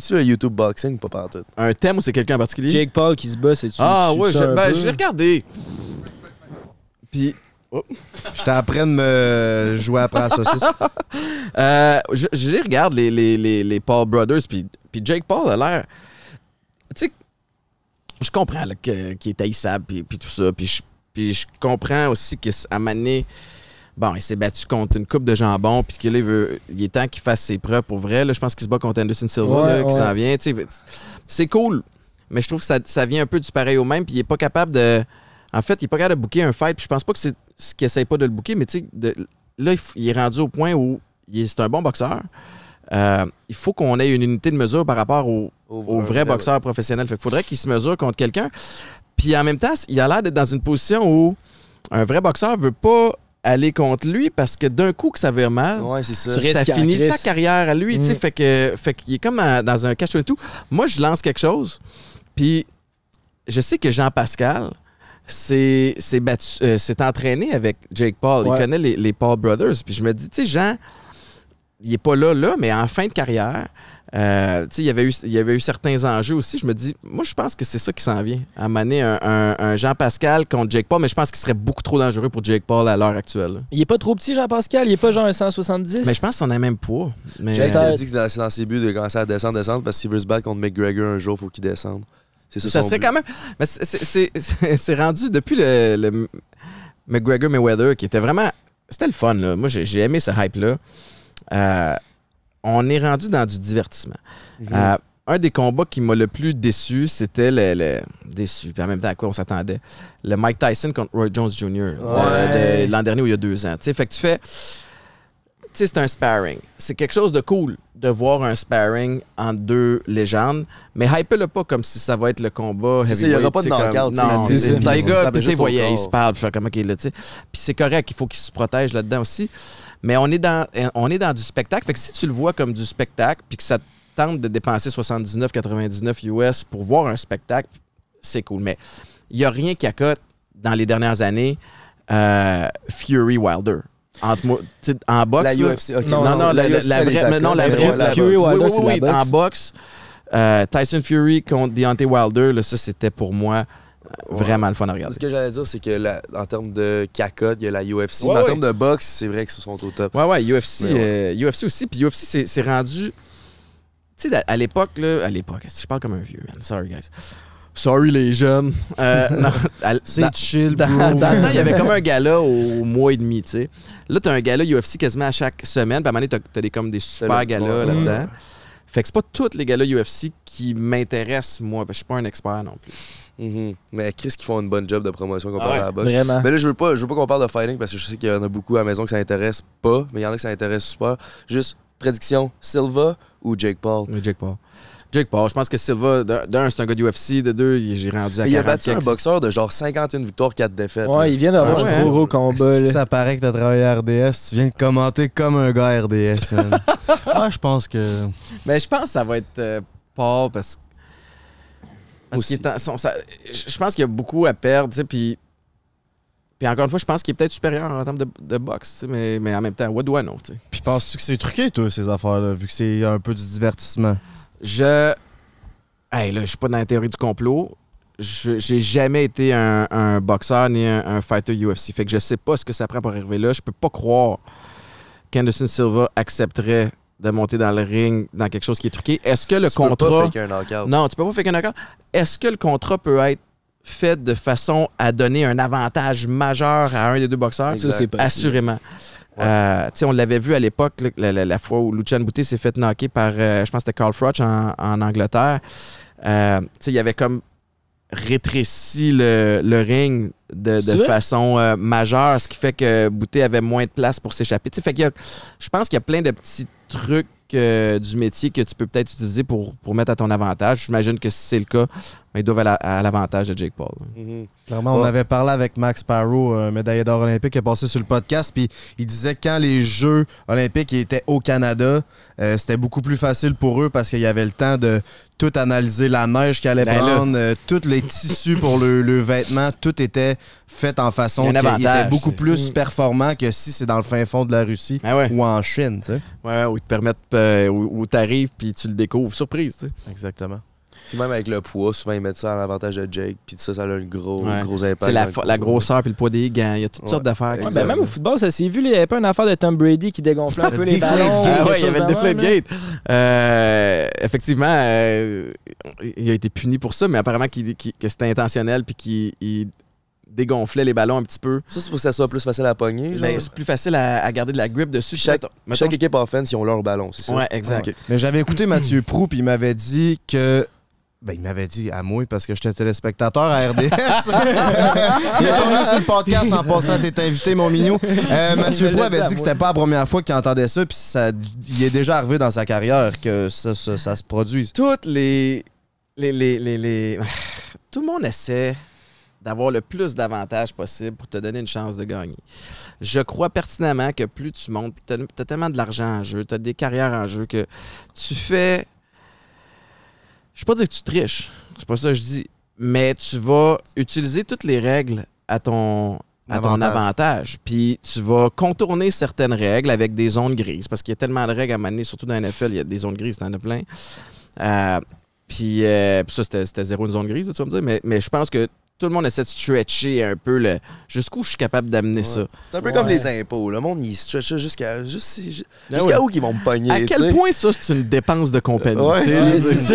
suis-tu le YouTube Boxing ou pas partout? Un thème ou c'est quelqu'un en particulier? Jake Paul qui se bat, c'est-tu? Ah ouais, j'ai regardé. Puis... Oh. J'étais en train de me jouer après la saucisse. Je regarde les Paul Brothers, puis Jake Paul a l'air... Tu sais, je comprends qu'il est haïssable, puis tout ça, puis je comprends aussi qu'à un moment donné, bon, il s'est battu contre une coupe de jambon, puis qu'il il est temps qu'il fasse ses preuves pour vrai. Là, je pense qu'il se bat contre Anderson Silva, qui s'en vient. Tu sais, c'est cool, mais je trouve que ça vient un peu du pareil au même, puis il est pas capable de... En fait, il est pas capable de booker un fight, puis je pense pas que c'est ce qu'il essaie pas de le booker, mais tu sais, là, il est rendu au point où c'est un bon boxeur. Il faut qu'on ait une unité de mesure par rapport au vrai boxeur professionnel. Fait qu'il faudrait qu'il se mesure contre quelqu'un. Puis en même temps, il a l'air d'être dans une position où un vrai boxeur veut pas aller contre lui parce que d'un coup que ça vire mal, ça finit sa carrière à lui. Fait qu'il est comme dans un catch-22. Moi, je lance quelque chose, puis je sais que Jean-Pascal s'est entraîné avec Jake Paul. Il connaît les Paul Brothers. Puis je me dis, tu sais, Jean, il est pas là, mais en fin de carrière, il y avait eu certains enjeux aussi. Je me dis, moi, je pense que c'est ça qui s'en vient. À mener un Jean-Pascal contre Jake Paul, mais je pense qu'il serait beaucoup trop dangereux pour Jake Paul à l'heure actuelle. Là. Il est pas trop petit, Jean-Pascal? Il est pas genre un 170? Mais je pense qu'on a même poids. Mais... Il a dit que c'est dans ses buts de commencer à descendre, parce qu'il veut se battre contre McGregor un jour, il faut qu'il descende. Ça serait quand même... Mais c'est rendu depuis le McGregor-Mayweather qui était vraiment... C'était le fun, là. Moi, j'ai aimé ce hype-là. On est rendu dans du divertissement. Un des combats qui m'a le plus déçu, c'était déçu, puis en même temps à quoi on s'attendait, le Mike Tyson contre Roy Jones Jr. L'an dernier ou il y a 2 ans. Fait que tu fais... Tu sais, c'est un sparring. C'est quelque chose de cool de voir un sparring entre 2 légendes, mais hype-le pas comme si ça va être le combat heavyweight. Il n'y aura pas de knockout. Non, les gars, puis ils se parlent, puis comme OK, là, tu sais. Puis c'est correct, il faut qu'ils se protègent là-dedans aussi. Mais on est dans du spectacle. Fait que si tu le vois comme du spectacle, puis que ça te tente de dépenser 79,99 US pour voir un spectacle, c'est cool. Mais il n'y a rien qui accote dans les dernières années Fury Wilder. En boxe. La UFC. Okay. Non, la vraie Fury Wilder, oui, en boxe. Tyson Fury contre Deontay Wilder, là, ça c'était pour moi vraiment le fun à regarder. Ce que j'allais dire, c'est que en termes de cacotte, il y a la UFC. Mais en termes de boxe, c'est vrai que ce sont au top. UFC aussi. Puis UFC, c'est rendu. Tu sais, à l'époque, je parle comme un vieux, man. Sorry, guys. Sorry, les jeunes. C'est chill, bro. Dans le temps, il y avait comme un gala au mois et demi, tu sais. Là, t'as un gala UFC quasiment à chaque semaine. Puis à un moment donné, t'as comme des super galas là-dedans. Fait que c'est pas tous les galas UFC qui m'intéressent, moi. Je suis pas un expert non plus. Mais Chris qui font une bonne job de promotion comparé à la boxe. Vraiment. Mais là, je veux pas qu'on parle de fighting parce que je sais qu'il y en a beaucoup à la maison que ça intéresse pas, mais il y en a que ça intéresse super. Juste, prédiction, Silva ou Jake Paul? Jake Paul, je pense que Silva, d'un, c'est un gars de UFC, de 2, j'ai rendu à 40. Il a battu un boxeur de genre 51 victoires, 4 défaites. Ouais, il vient d'avoir un gros combat. Là. Ça paraît que t'as travaillé à RDS, tu viens de commenter comme un gars à RDS, man. Je pense que... Mais je pense que ça va être Paul parce qu'il je pense qu'il y a beaucoup à perdre, tu sais, puis encore une fois, je pense qu'il est peut-être supérieur en termes de boxe, mais en même temps, what do I know, tu sais. Puis penses-tu que c'est truqué, toi, ces affaires-là, vu que c'est un peu du divertissement? Je suis pas dans la théorie du complot. J'ai jamais été un boxeur ni un fighter UFC. Fait que je sais pas ce que ça prend pour arriver là. Je peux pas croire qu'Anderson Silva accepterait de monter dans le ring dans quelque chose qui est truqué. Est-ce que le contrat... Tu peux pas faker un knockout. Non, tu peux pas faker un knockout. Est-ce que le contrat peut être fait de façon à donner un avantage majeur à un des 2 boxeurs? Ça, c'est possible. Assurément. On l'avait vu à l'époque, la fois où Lucian Bute s'est fait knocker par, je pense que c'était Carl Froch en Angleterre. Il avait comme rétréci le ring de façon majeure, ce qui fait que Bute avait moins de place pour s'échapper. Fait que je pense qu'il y a plein de petits trucs du métier que tu peux peut-être utiliser pour mettre à ton avantage. J'imagine que si c'est le cas, ils doivent à l'avantage de Jake Paul. Clairement, on avait parlé avec Max Sparrow, un médaillé d'or olympique qui est passé sur le podcast, puis il disait que quand les Jeux olympiques étaient au Canada, c'était beaucoup plus facile pour eux parce qu'il y avait le temps de tout analyser, la neige qu'ils allaient prendre, tous les tissus pour le vêtement, tout était fait en façon qu'il était beaucoup plus performant que si c'est dans le fin fond de la Russie ou en Chine, tu sais. Ouais, où ils te permettent, où t'arrives puis tu le découvres. Surprise, tu sais. Exactement. Puis même avec le poids, souvent ils mettent ça en avantage de Jake, puis ça a un gros impact. C'est la grosseur puis le poids des gants, il y a toutes sortes d'affaires. Ben même au football, ça s'est vu, il n'y avait pas une affaire de Tom Brady qui dégonflait un peu les ballons. Il y avait le Deflategate. Effectivement, il a été puni pour ça, mais apparemment que c'était intentionnel puis qu'il dégonflait les ballons un petit peu. Ça, c'est pour que ça soit plus facile à pogner. C'est plus facile à garder de la grip dessus. Chaque équipe offense, ils ont leur ballon, c'est ça? Ouais, exact. Okay. Mais j'avais écouté Mathieu Proulx, puis il m'avait dit que... Ben, il m'avait dit à moi, parce que j'étais téléspectateur à RDS. Il est pas venu sur le podcast en passant, t'es invité, mon minou. Mathieu Proulx avait dit que c'était pas la première fois qu'il entendait ça, puis il est déjà arrivé dans sa carrière que ça se produise. Toutes les... Tout le monde essaie d'avoir le plus d'avantages possible pour te donner une chance de gagner. Je crois pertinemment que plus tu montes, tu as tellement de l'argent en jeu, tu as des carrières en jeu que tu fais... Je ne vais pas dire que tu triches, c'est pas ça que je dis, mais tu vas utiliser toutes les règles à ton avantage. Puis tu vas contourner certaines règles avec des zones grises, parce qu'il y a tellement de règles à mener, surtout dans la NFL, il y a des zones grises, t'en as plein. Puis ça, c'était zéro une zone grise, tu vas me dire, mais je pense que tout le monde essaie de stretcher un peu jusqu'où je suis capable d'amener ça. C'est un peu comme les impôts. Le monde, il stretch jusqu'à où qu'ils vont me pogner. À quel point ça, c'est une dépense de compagnie? Ouais, c'est ça.